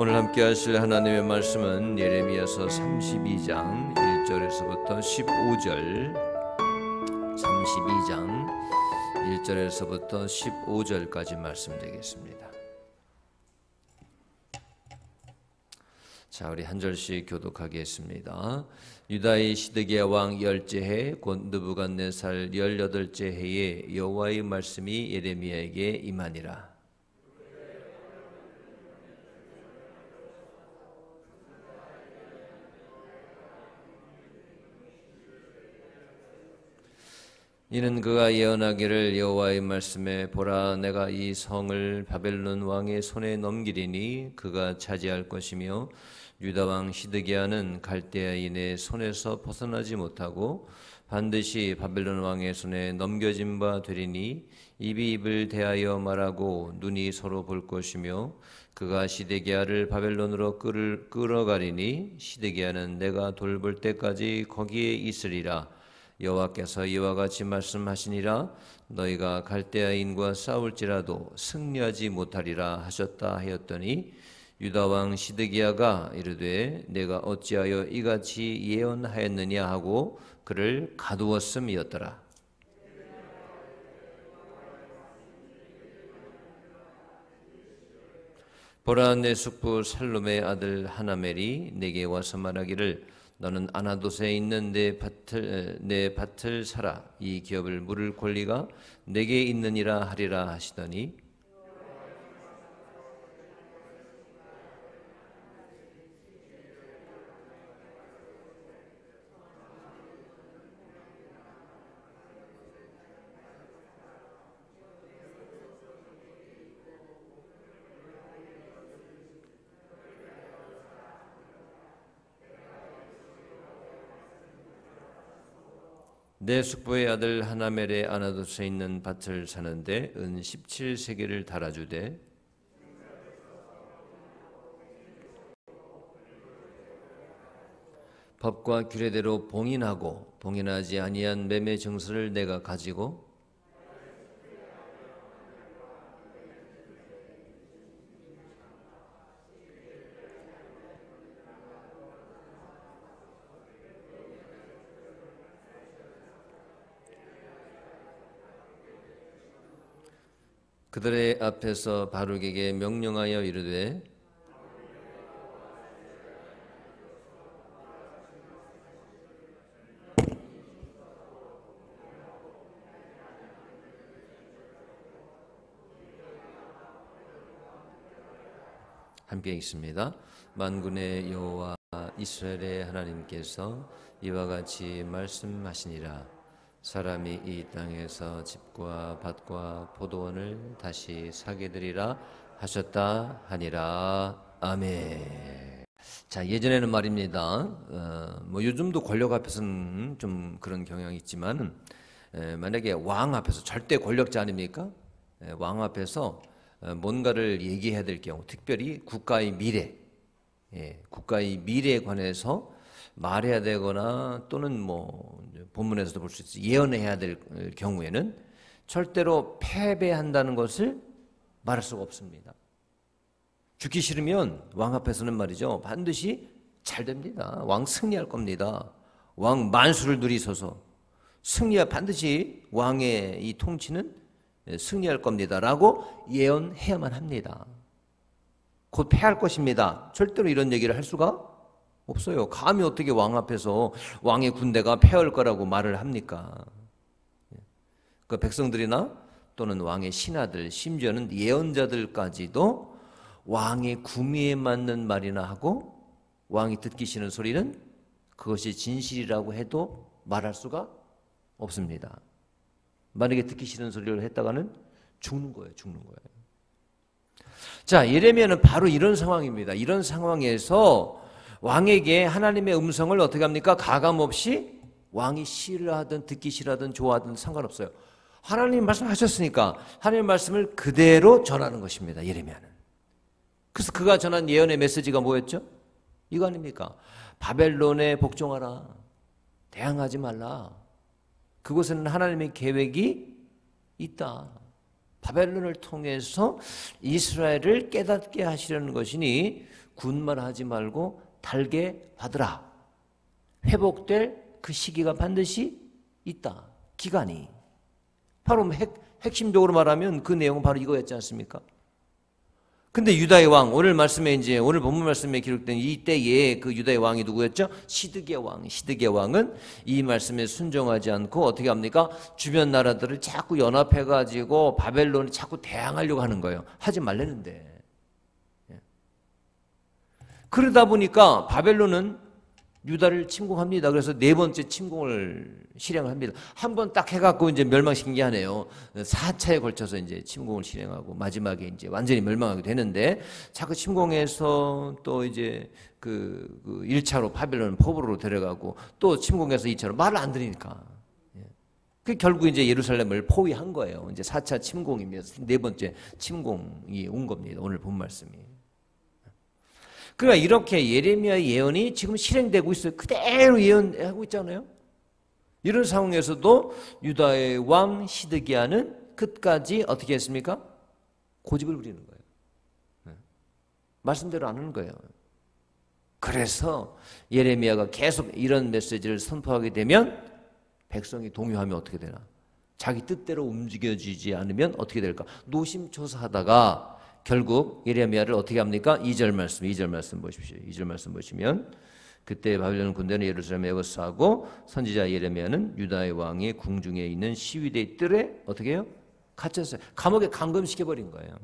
오늘 함께 하실 하나님의 말씀은 예레미야서 32장 1절에서부터 15절 32장 1절에서부터 15절까지 말씀 되겠습니다. 자, 우리 한 절씩 교독하겠습니다. 유다의 시드기야 왕 열째 해 곧 느부갓네살 18째 해에 여호와의 말씀이 예레미야에게 임하니라. 이는 그가 예언하기를 여호와의 말씀에 보라, 내가 이 성을 바벨론 왕의 손에 넘기리니 그가 차지할 것이며 유다 왕 시드기야는 갈대아인의 손에서 벗어나지 못하고 반드시 바벨론 왕의 손에 넘겨진 바 되리니 입이 입을 대하여 말하고 눈이 서로 볼 것이며 그가 시드기야를 바벨론으로 끌어가리니 시드기야는 내가 돌볼 때까지 거기에 있으리라. 여호와께서 이와 같이 말씀하시니라. 너희가 갈대아인과 싸울지라도 승리하지 못하리라 하셨다 하였더니 유다 왕 시드기야가 이르되 내가 어찌하여 이같이 예언하였느냐 하고 그를 가두었음이었더라. 보라, 내 숙부 살룸의 아들 하나멜이 내게 와서 말하기를 너는 아나돗에 있는 내 밭을 사라. 이 기업을 물을 권리가 내게 있느니라 하리라 하시더니 내 숙부의 아들 하나멜의 아나돗에 있는 밭을 사는데 은 17세겔을 달아주되 법과 규례대로 봉인하고 봉인하지 아니한 매매 증서를 내가 가지고 그들의 앞에서 바룩에게 명령하여 이르되 함께 있습니다. 만군의 여호와 이스라엘의 하나님께서 이와 같이 말씀하시니라. 사람이 이 땅에서 집과 밭과 포도원을 다시 사게 되리라 하셨다 하니라. 아멘. 자, 예전에는 말입니다. 요즘도 권력 앞에서는 좀 그런 경향이 있지만 만약에 왕 앞에서 절대 권력자 아닙니까? 왕 앞에서 뭔가를 얘기해야 될 경우, 특별히 국가의 미래, 국가의 미래에 관해서 말해야 되거나 또는 본문에서도 볼 수 있지 예언해야 될 경우에는 절대로 패배한다는 것을 말할 수가 없습니다. 죽기 싫으면 왕 앞에서는 말이죠, 반드시 잘 됩니다. 왕 승리할 겁니다. 왕 만수를 누리소서. 반드시 왕의 이 통치는 승리할 겁니다 라고 예언해야만 합니다. 곧 패할 것입니다. 절대로 이런 얘기를 할 수가 없어요. 감히 어떻게 왕 앞에서 왕의 군대가 패할 거라고 말을 합니까? 그 백성들이나 또는 왕의 신하들, 심지어는 예언자들까지도 왕의 구미에 맞는 말이나 하고 왕이 듣기 싫은 소리는 그것이 진실이라고 해도 말할 수가 없습니다. 만약에 듣기 싫은 소리를 했다가는 죽는 거예요. 자, 예레미야는 바로 이런 상황입니다. 이런 상황에서 왕에게 하나님의 음성을 어떻게 합니까? 가감없이 왕이 싫어하든 듣기 싫어하든 좋아하든 상관없어요. 하나님 말씀하셨으니까 하나님 말씀을 그대로 전하는 것입니다. 예레미야는. 그래서 그가 전한 예언의 메시지가 뭐였죠? 이거 아닙니까? 바벨론에 복종하라. 대항하지 말라. 그곳에는 하나님의 계획이 있다. 바벨론을 통해서 이스라엘을 깨닫게 하시려는 것이니 군말 하지 말고 달게 받으라. 회복될 그 시기가 반드시 있다. 기간이. 바로 핵심적으로 말하면 그 내용은 바로 이거였지 않습니까? 근데 유다의 왕, 오늘 본문 말씀에 기록된 이때의 그 유다의 왕이 누구였죠? 시드기야 왕. 시드기야 왕은 이 말씀에 순종하지 않고 어떻게 합니까? 주변 나라들을 자꾸 연합해가지고 바벨론이 자꾸 대항하려고 하는 거예요. 하지 말라는데. 그러다 보니까 바벨론은 유다를 침공합니다. 그래서 네 번째 침공을 실행합니다. 한 번 딱 해갖고 이제 멸망시킨 게 아니에요. 4차에 걸쳐서 이제 침공을 실행하고 마지막에 이제 완전히 멸망하게 되는데 자꾸 침공해서 또 이제 그 1차로 바벨론 포로로 데려가고 또 침공해서 2차로 말을 안 들으니까. 그 결국 이제 예루살렘을 포위한 거예요. 이제 4차 침공이면서 네 번째 침공이 온 겁니다. 오늘 본 말씀이. 그러니까 이렇게 예레미야의 예언이 지금 실행되고 있어요. 그대로 예언하고 있잖아요. 이런 상황에서도 유다의 왕 시드기야는 끝까지 어떻게 했습니까? 고집을 부리는 거예요. 말씀대로 안 하는 거예요. 그래서 예레미야가 계속 이런 메시지를 선포하게 되면 백성이 동요하면 어떻게 되나? 자기 뜻대로 움직여지지 않으면 어떻게 될까? 노심초사하다가 결국 예레미야를 어떻게 합니까? 2절 말씀 보십시오. 2절 말씀 보시면 그때 바벨론 군대는 예루살렘에 에워싸고 선지자 예레미야는 유다의 왕의 궁중에 있는 시위대 뜰에 어떻게 해요? 갇혔어요. 감옥에 감금시켜버린 거예요.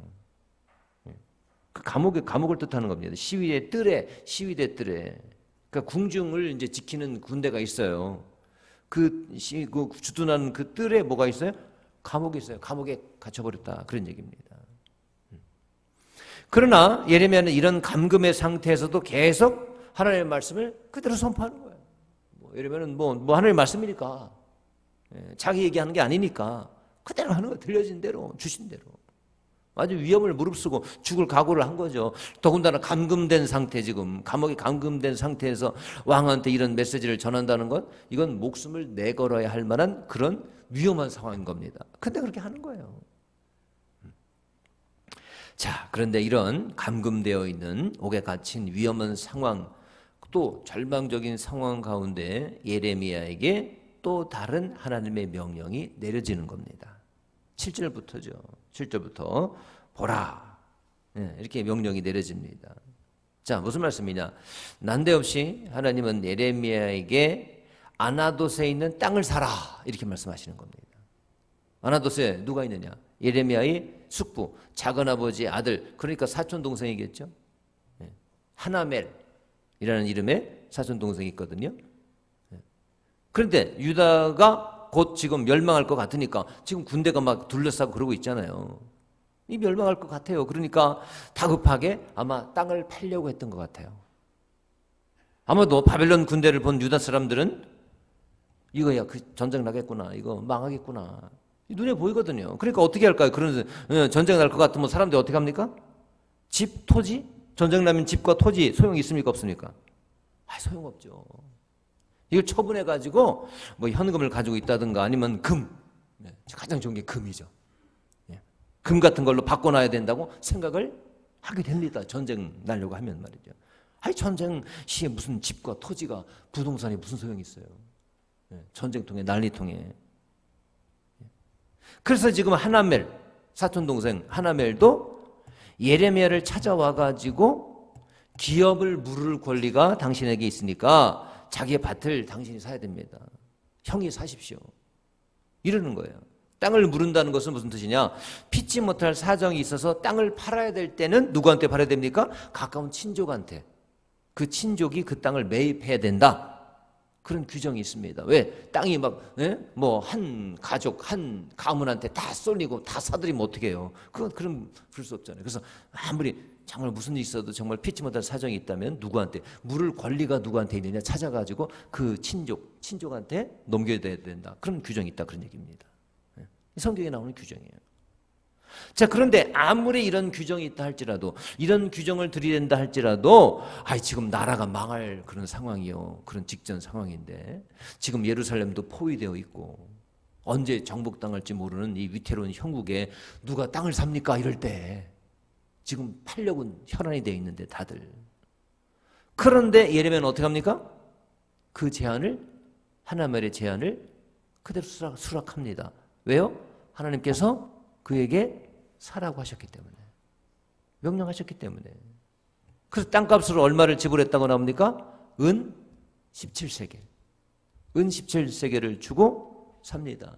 그 감옥을 뜻하는 겁니다. 시위대 뜰에. 그러니까 궁중을 이제 지키는 군대가 있어요. 그 주둔하는 그 뜰에 뭐가 있어요? 감옥이 있어요. 감옥에 갇혀버렸다. 그런 얘기입니다. 그러나 예레미야는 이런 감금의 상태에서도 계속 하나님의 말씀을 그대로 선포하는 거예요. 예레미야는 뭐 하나님의 말씀이니까 자기 얘기하는 게 아니니까 그대로 하는 거예요. 들려진 대로 주신 대로. 아주 위험을 무릅쓰고 죽을 각오를 한 거죠. 더군다나 감금된 상태, 지금 감옥에 감금된 상태에서 왕한테 이런 메시지를 전한다는 것, 이건 목숨을 내걸어야 할 만한 그런 위험한 상황인 겁니다. 근데 그렇게 하는 거예요. 자, 그런데 이런 감금되어 있는 옥에 갇힌 위험한 상황, 또 절망적인 상황 가운데 예레미야에게 또 다른 하나님의 명령이 내려지는 겁니다. 7절부터죠. 7절부터 보라, 이렇게 명령이 내려집니다. 자, 무슨 말씀이냐? 난데없이 하나님은 예레미야에게 아나돗에 있는 땅을 사라, 이렇게 말씀하시는 겁니다. 아나돗에 누가 있느냐? 예레미야의 숙부, 작은아버지의 아들, 그러니까 사촌동생이겠죠. 하나멜이라는 이름의 사촌동생이 있거든요. 그런데 유다가 곧 지금 멸망할 것 같으니까 지금 군대가 막 둘러싸고 그러고 있잖아요. 이 멸망할 것 같아요. 그러니까 다급하게 아마 땅을 팔려고 했던 것 같아요. 아마도 바벨론 군대를 본 유다 사람들은 이거야, 그 전쟁 나겠구나, 이거 망하겠구나, 눈에 보이거든요. 그러니까 어떻게 할까요? 그런 전쟁 날 것 같으면 사람들이 어떻게 합니까? 집, 토지? 전쟁 나면 집과 토지 소용이 있습니까? 없습니까? 소용없죠. 이걸 처분해가지고 뭐 현금을 가지고 있다든가 아니면 금, 가장 좋은 게 금이죠. 금 같은 걸로 바꿔놔야 된다고 생각을 하게 됩니다. 전쟁 나려고 하면 말이죠. 전쟁 시에 무슨 집과 토지가, 부동산이 무슨 소용이 있어요? 전쟁통에, 난리통에. 그래서 지금 하나멜, 사촌동생 하나멜도 예레미야를 찾아와가지고 기업을 물을 권리가 당신에게 있으니까 자기의 밭을 당신이 사야 됩니다. 형이 사십시오. 이러는 거예요. 땅을 물은다는 것은 무슨 뜻이냐? 피치 못할 사정이 있어서 땅을 팔아야 될 때는 누구한테 팔아야 됩니까? 가까운 친족한테. 그 친족이 그 땅을 매입해야 된다. 그런 규정이 있습니다. 왜? 땅이 막 뭐 한 가족, 한 가문한테 다 쏠리고 다 사들이면 어떻게 해요? 그럴 수 없잖아요. 그래서 아무리 정말 무슨 일이 있어도 정말 피치 못할 사정이 있다면 누구한테, 물을 권리가 누구한테 있느냐 찾아가지고 그 친족한테 넘겨야 된다. 그런 규정이 있다, 그런 얘기입니다. 성경에 나오는 규정이에요. 자, 그런데 아무리 이런 규정이 있다 할지라도, 이런 규정을 들이댄다 할지라도, 지금 나라가 망할 그런 상황이요, 그런 직전 상황인데 지금 예루살렘도 포위되어 있고 언제 정복당할지 모르는 이 위태로운 형국에 누가 땅을 삽니까? 이럴 때 지금 팔려고 혈안이 되어 있는데 다들 그런데 예레미야는 어떻게 합니까? 그 제안을, 하나님의 제안을 그대로 수락합니다. 왜요? 하나님께서 그에게 사라고 하셨기 때문에, 명령하셨기 때문에. 그래서 땅값으로 얼마를 지불했다고 나옵니까? 은 17세겔. 은 17세겔을 주고 삽니다.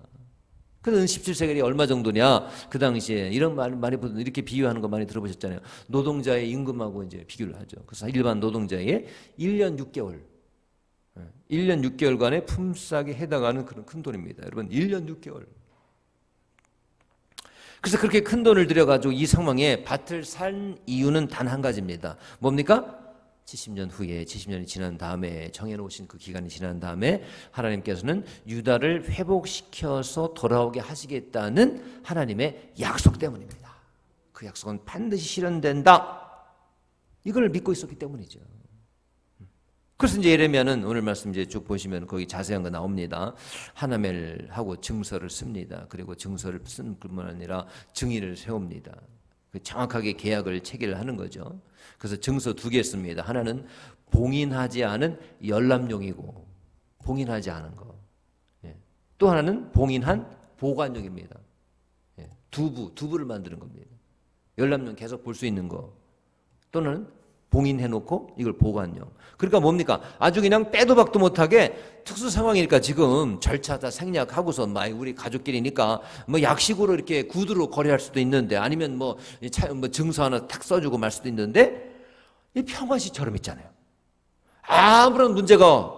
그 은 17세겔이 얼마 정도냐? 그 당시에 이런 말 많이 이렇게 비유하는 거 많이 들어보셨잖아요. 노동자의 임금하고 이제 비교를 하죠. 그래서 일반 노동자의 1년 6개월, 1년 6개월간의 품삯에 해당하는 그런 큰 돈입니다. 여러분, 1년 6개월. 그래서 그렇게 큰 돈을 들여가지고 이 상황에 밭을 산 이유는 단 한 가지입니다. 뭡니까? 70년 후에, 70년이 지난 다음에, 정해놓으신 그 기간이 지난 다음에 하나님께서는 유다를 회복시켜서 돌아오게 하시겠다는 하나님의 약속 때문입니다. 그 약속은 반드시 실현된다. 이걸 믿고 있었기 때문이죠. 그래서 이제 예레미야는 오늘 말씀 이제 쭉 보시면 거기 자세한 거 나옵니다. 하나멜하고 증서를 씁니다. 그리고 증서를 쓰는 뿐만 아니라 증인을 세웁니다. 정확하게 계약을 체결하는 거죠. 그래서 증서 2개 씁니다. 하나는 봉인하지 않은 열람용이고, 봉인하지 않은 거. 또 하나는 봉인한 보관용입니다. 두부를 만드는 겁니다. 열람용 계속 볼 수 있는 거. 또는 봉인해놓고 이걸 보관용. 그러니까 뭡니까? 아주 그냥 빼도 박도 못하게 특수 상황이니까 지금 절차 다 생략하고서 우리 가족끼리니까 뭐 약식으로 이렇게 구두로 거래할 수도 있는데, 아니면 뭐 증서 하나 탁 써주고 말 수도 있는데, 이 평화시처럼 있잖아요. 아무런 문제가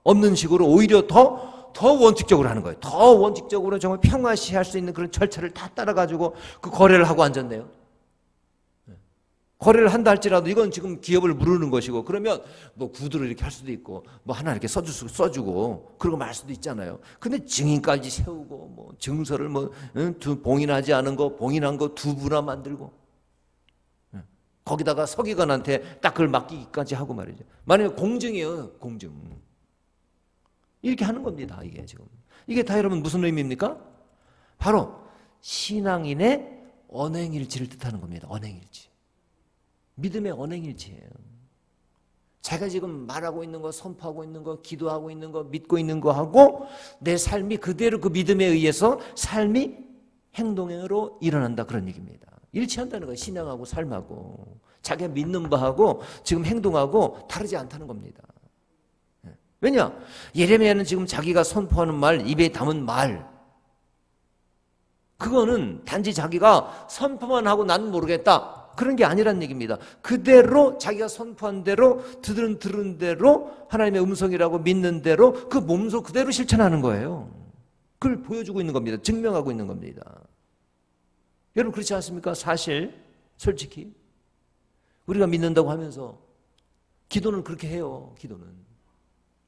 없는 식으로 오히려 더 원칙적으로 하는 거예요. 더 원칙적으로 정말 평화시 할 수 있는 그런 절차를 다 따라가지고 그 거래를 하고 앉았네요. 거래를 한다 할지라도 이건 지금 기업을 무르는 것이고, 그러면 뭐 구두를 이렇게 할 수도 있고, 뭐 하나 이렇게 써주고, 그러고 말 수도 있잖아요. 근데 증인까지 세우고, 뭐 증서를 봉인하지 않은 거, 봉인한 거 두부나 만들고, 거기다가 서기관한테 딱 그걸 맡기기까지 하고 말이죠. 만약에 공증이에요, 공증. 이렇게 하는 겁니다, 이게 지금. 이게 다 여러분 무슨 의미입니까? 바로 신앙인의 언행일치를 뜻하는 겁니다. 언행일치. 믿음의 언행일치예요. 자기가 지금 말하고 있는 거, 선포하고 있는 거, 기도하고 있는 거, 믿고 있는 거 하고 내 삶이 그대로 그 믿음에 의해서 삶이 행동으로 일어난다, 그런 얘기입니다. 일치한다는 거예요. 신앙하고 삶하고 자기가 믿는 바하고 지금 행동하고 다르지 않다는 겁니다. 왜냐? 예레미야는 지금 자기가 선포하는 말, 입에 담은 말, 그거는 단지 자기가 선포만 하고 나는 모르겠다, 그런 게 아니란 얘기입니다. 그대로 자기가 선포한 대로, 들은 대로, 하나님의 음성이라고 믿는 대로 그 몸소 그대로 실천하는 거예요. 그걸 보여주고 있는 겁니다. 증명하고 있는 겁니다. 여러분 그렇지 않습니까? 사실 솔직히 우리가 믿는다고 하면서 기도는 그렇게 해요. 기도는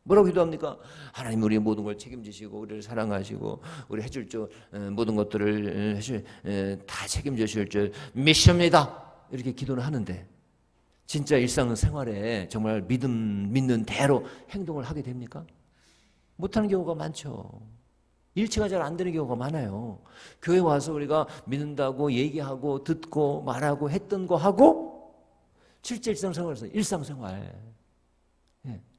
뭐라고 기도합니까? 하나님 우리의 모든 걸 책임지시고 우리를 사랑하시고 우리 해줄 줄 모든 것들을 다 책임지실 줄 믿습니다. 이렇게 기도는 하는데 진짜 일상생활에 정말 믿는 대로 행동을 하게 됩니까? 못하는 경우가 많죠. 일치가 잘 안 되는 경우가 많아요. 교회 와서 우리가 믿는다고 얘기하고 듣고 말하고 했던 거 하고 실제 일상생활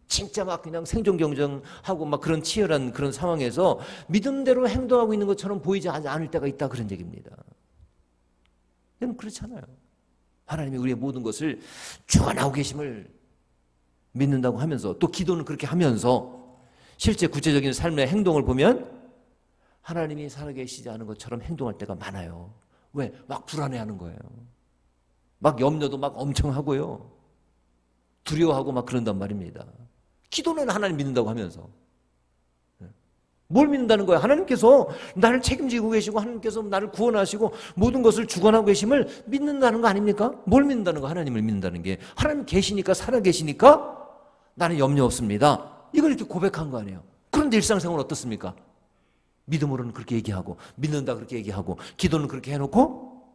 진짜 막 그냥 생존 경쟁하고 막 그런 치열한 그런 상황에서 믿음대로 행동하고 있는 것처럼 보이지 않을 때가 있다, 그런 얘기입니다. 여러분 그렇잖아요. 하나님이 우리의 모든 것을 주관하고 계심을 믿는다고 하면서 또 기도는 그렇게 하면서 실제 구체적인 삶의 행동을 보면 하나님이 살아계시지 않은 것처럼 행동할 때가 많아요. 왜? 막 불안해하는 거예요. 막 염려도 막 엄청 하고요. 두려워하고 막 그런단 말입니다. 기도는 하나님 믿는다고 하면서 뭘 믿는다는 거예요? 하나님께서 나를 책임지고 계시고 하나님께서 나를 구원하시고 모든 것을 주관하고 계심을 믿는다는 거 아닙니까? 뭘 믿는다는 거? 하나님을 믿는다는 게 하나님 계시니까 살아계시니까 나는 염려 없습니다. 이걸 이렇게 고백한 거 아니에요. 그런데 일상생활은 어떻습니까? 믿음으로는 그렇게 얘기하고 믿는다 그렇게 얘기하고 기도는 그렇게 해놓고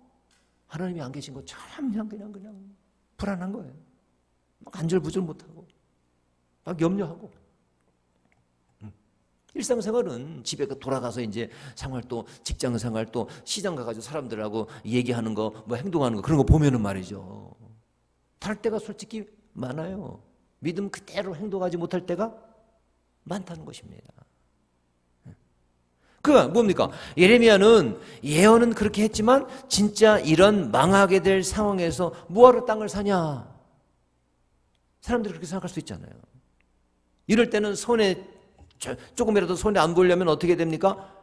하나님이 안 계신 것처럼 그냥 불안한 거예요. 막 안절부절 못하고 막 염려하고. 일상생활은 집에 돌아가서 이제 생활 또 직장 생활 또 시장 가가지고 사람들하고 얘기하는 거 뭐 행동하는 거 그런 거 보면은 말이죠. 다를 때가 솔직히 많아요. 믿음 그대로 행동하지 못할 때가 많다는 것입니다. 그가 뭡니까? 예레미야는 예언은 그렇게 했지만 진짜 이런 망하게 될 상황에서 뭐하러 땅을 사냐? 사람들이 그렇게 생각할 수 있잖아요. 이럴 때는 조금이라도 손에 안 보려면 어떻게 됩니까?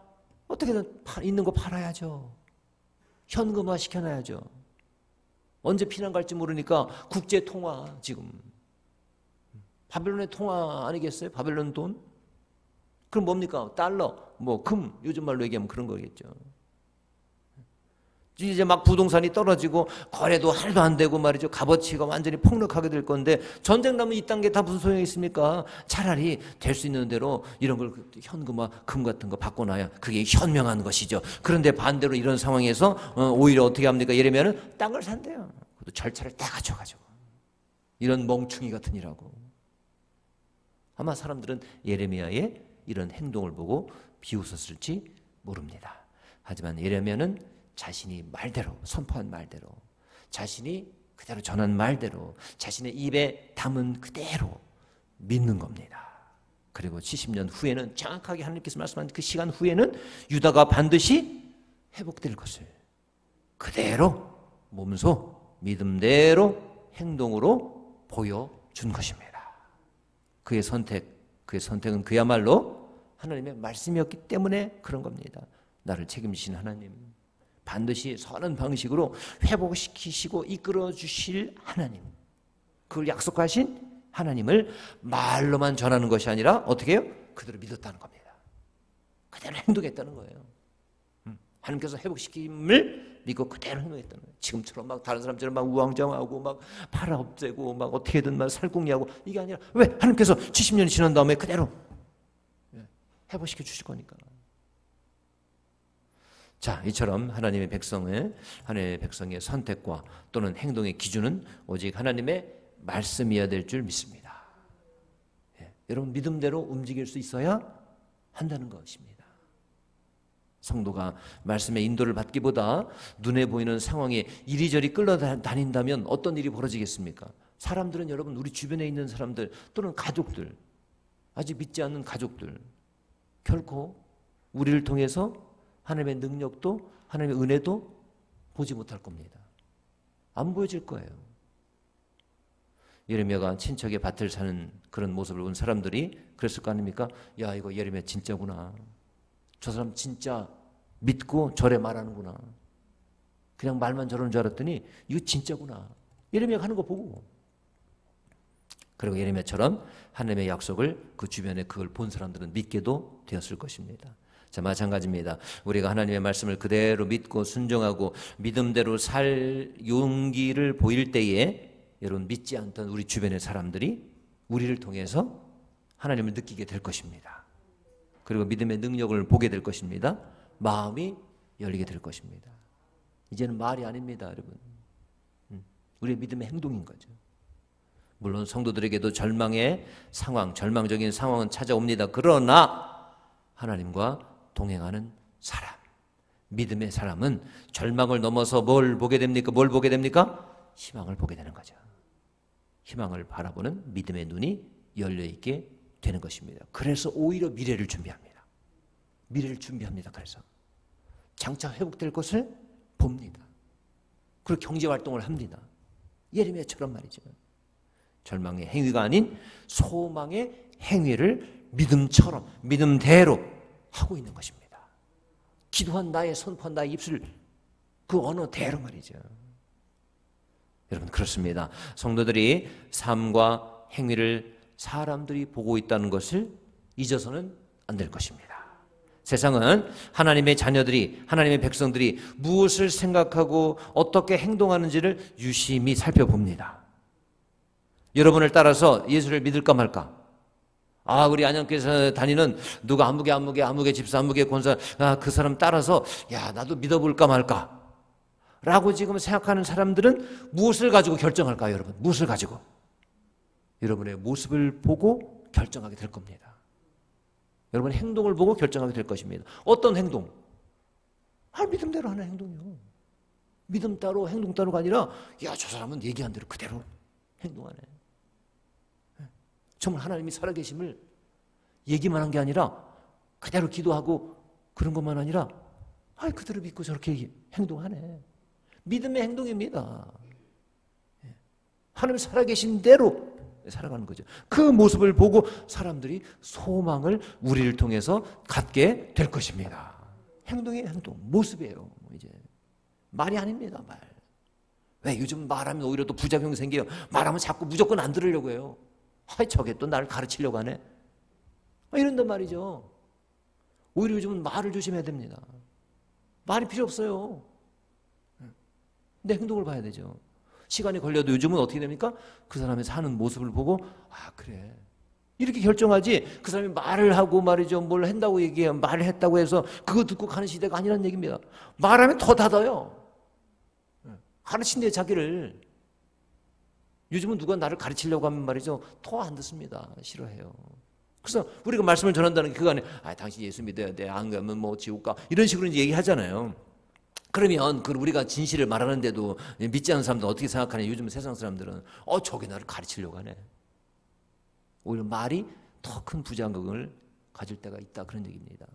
어떻게든 있는 거 팔아야죠. 현금화 시켜놔야죠. 언제 피난 갈지 모르니까 국제 통화 지금. 바벨론의 통화 아니겠어요? 바벨론 돈? 그럼 뭡니까? 달러, 금, 요즘 말로 얘기하면 그런 거겠죠. 이제 막 부동산이 떨어지고 거래도 하나도 안 되고 말이죠. 값어치가 완전히 폭락하게 될 건데 전쟁 나면 이딴 게 다 무슨 소용이 있습니까? 차라리 될 수 있는 대로 이런 걸 현금화, 금 같은 거 바꿔놔야 그게 현명한 것이죠. 그런데 반대로 이런 상황에서 오히려 어떻게 합니까? 예레미야는 땅을 산대요. 그것도 절차를 다 갖춰가지고. 이런 멍충이 같은 이라고. 아마 사람들은 예레미야의 이런 행동을 보고 비웃었을지 모릅니다. 하지만 예레미야는 자신이 말대로 선포한 말대로 자신이 그대로 전한 말대로 자신의 입에 담은 그대로 믿는 겁니다. 그리고 70년 후에는 정확하게 하나님께서 말씀한 그 시간 후에는 유다가 반드시 회복될 것을 그대로 몸소 믿음대로 행동으로 보여준 것입니다. 그의 선택은 그야말로 하나님의 말씀이었기 때문에 그런 겁니다. 나를 책임지신 하나님, 반드시 선한 방식으로 회복시키시고 이끌어 주실 하나님, 그걸 약속하신 하나님을 말로만 전하는 것이 아니라 어떻게 해요? 그대로 믿었다는 겁니다. 그대로 행동했다는 거예요. 하나님께서 회복시킴을 믿고 그대로 행동했다는 거예요. 지금처럼 막 다른 사람처럼 막 우왕좌왕하고 막 팔아 없애고 막 어떻게든 막 살궁리하고 이게 아니라 왜? 하나님께서 70년이 지난 다음에 그대로 회복시켜 주실 거니까. 자, 이처럼 하나님의 백성의 선택과 또는 행동의 기준은 오직 하나님의 말씀이어야 될 줄 믿습니다. 여러분 믿음대로 움직일 수 있어야 한다는 것입니다. 성도가 말씀의 인도를 받기보다 눈에 보이는 상황에 이리저리 끌려다닌다면 어떤 일이 벌어지겠습니까? 사람들은 여러분 우리 주변에 있는 사람들 또는 가족들, 아직 믿지 않는 가족들 결코 우리를 통해서 하나님의 능력도 하나님의 은혜도 보지 못할 겁니다. 안 보여질 거예요. 예레미야가 친척의 밭을 사는 그런 모습을 본 사람들이 그랬을 거 아닙니까? 야, 이거 예레미야 진짜구나. 저 사람 진짜 믿고 절에 말하는구나. 그냥 말만 저러는 줄 알았더니 이거 진짜구나. 예레미야가 하는 거 보고. 그리고 예레미야처럼 하나님의 약속을 그 주변에 그걸 본 사람들은 믿게도 되었을 것입니다. 자, 마찬가지입니다. 우리가 하나님의 말씀을 그대로 믿고 순종하고 믿음대로 살 용기를 보일 때에 여러분 믿지 않던 우리 주변의 사람들이 우리를 통해서 하나님을 느끼게 될 것입니다. 그리고 믿음의 능력을 보게 될 것입니다. 마음이 열리게 될 것입니다. 이제는 말이 아닙니다, 여러분. 우리의 믿음의 행동인 거죠. 물론 성도들에게도 절망적인 상황은 찾아옵니다. 그러나 하나님과 동행하는 사람, 믿음의 사람은 절망을 넘어서 뭘 보게 됩니까? 희망을 보게 되는 거죠. 희망을 바라보는 믿음의 눈이 열려있게 되는 것입니다. 그래서 오히려 미래를 준비합니다. 그래서 장차 회복될 것을 봅니다. 그리고 경제활동을 합니다. 예레미야처럼 말이죠. 절망의 행위가 아닌 소망의 행위를 믿음대로 하고 있는 것입니다. 기도한 나의 선포한 나의 입술 그 언어대로 말이죠. 여러분 그렇습니다. 성도들이 삶과 행위를 사람들이 보고 있다는 것을 잊어서는 안 될 것입니다. 세상은 하나님의 자녀들이, 하나님의 백성들이 무엇을 생각하고 어떻게 행동하는지를 유심히 살펴봅니다. 여러분을 따라서 예수를 믿을까 말까? 우리 안양교회에서 다니는 누가 아무개 집사, 아무개 권사, 그 사람 따라서 나도 믿어볼까 말까? 라고 지금 생각하는 사람들은 무엇을 가지고 결정할까요, 여러분? 무엇을 가지고? 여러분의 모습을 보고 결정하게 될 겁니다. 여러분의 행동을 보고 결정하게 될 것입니다. 어떤 행동? 믿음대로 하는 행동이요. 믿음 따로 행동 따로가 아니라 저 사람은 얘기한 대로 그대로 행동하네. 정말 하나님이 살아계심을 얘기만 한 게 아니라 그대로 기도하고 그런 것만 아니라 그대로 믿고 저렇게 행동하네. 믿음의 행동입니다. 하나님 살아계신 대로 살아가는 거죠. 그 모습을 보고 사람들이 소망을 우리를 통해서 갖게 될 것입니다. 행동의 행동, 모습이에요. 이제 말이 아닙니다. 말. 왜 요즘 말하면 오히려 또 부작용이 생겨요. 말하면 자꾸 무조건 안 들으려고 해요. 저게 또 나를 가르치려고 하네. 이런단 말이죠. 오히려 요즘은 말을 조심해야 됩니다. 말이 필요 없어요. 내 행동을 봐야 되죠. 시간이 걸려도 요즘은 어떻게 됩니까? 그 사람의 사는 모습을 보고 그래. 이렇게 결정하지 그 사람이 말을 하고 말이죠. 뭘 한다고 얘기해요. 말을 했다고 해서 그거 듣고 가는 시대가 아니라는 얘기입니다. 말하면 더 닫아요. 가르친대 자기를. 요즘은 누가 나를 가르치려고 하면 말이죠. 더 안 듣습니다. 싫어해요. 그래서 우리가 말씀을 전한다는 게 그거 아니에요. 당신 예수 믿어야 돼. 안 가면 뭐 지옥 가. 이런 식으로 이제 얘기하잖아요. 그러면 우리가 진실을 말하는데도 믿지 않는 사람들은 어떻게 생각하냐. 요즘 세상 사람들은 저게 나를 가르치려고 하네. 오히려 말이 더 큰 부작용을 가질 때가 있다. 그런 얘기입니다.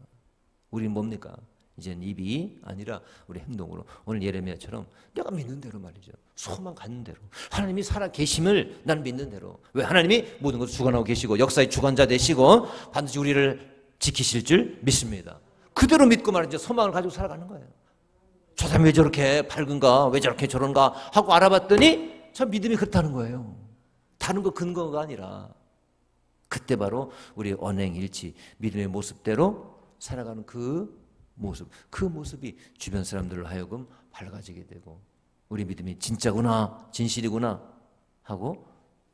우리는 뭡니까? 이제는 입이 아니라 우리 행동으로 오늘 예레미야처럼 내가 믿는 대로 말이죠. 소망 갖는 대로 하나님이 살아 계심을 난 믿는 대로. 왜? 하나님이 모든 것을 주관하고 계시고 역사의 주관자 되시고 반드시 우리를 지키실 줄 믿습니다. 그대로 믿고 말이죠. 소망을 가지고 살아가는 거예요. 저 사람이 왜 저렇게 밝은가? 왜 저렇게 저런가? 하고 알아봤더니 참 믿음이 그렇다는 거예요. 다른 거 근거가 아니라 그때 바로 우리 언행일치 믿음의 모습대로 살아가는 그 모습이 주변 사람들을 하여금 밝아지게 되고 우리 믿음이 진짜구나, 진실이구나 하고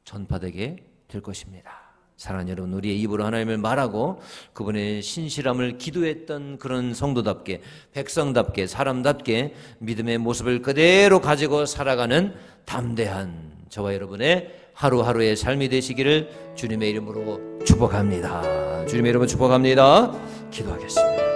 전파되게 될 것입니다. 사랑하는 여러분, 우리의 입으로 하나님을 말하고 그분의 신실함을 기도했던 그런 성도답게, 백성답게, 사람답게 믿음의 모습을 그대로 가지고 살아가는 담대한 저와 여러분의 하루하루의 삶이 되시기를 주님의 이름으로 축복합니다. 주님의 이름으로 축복합니다. 기도하겠습니다.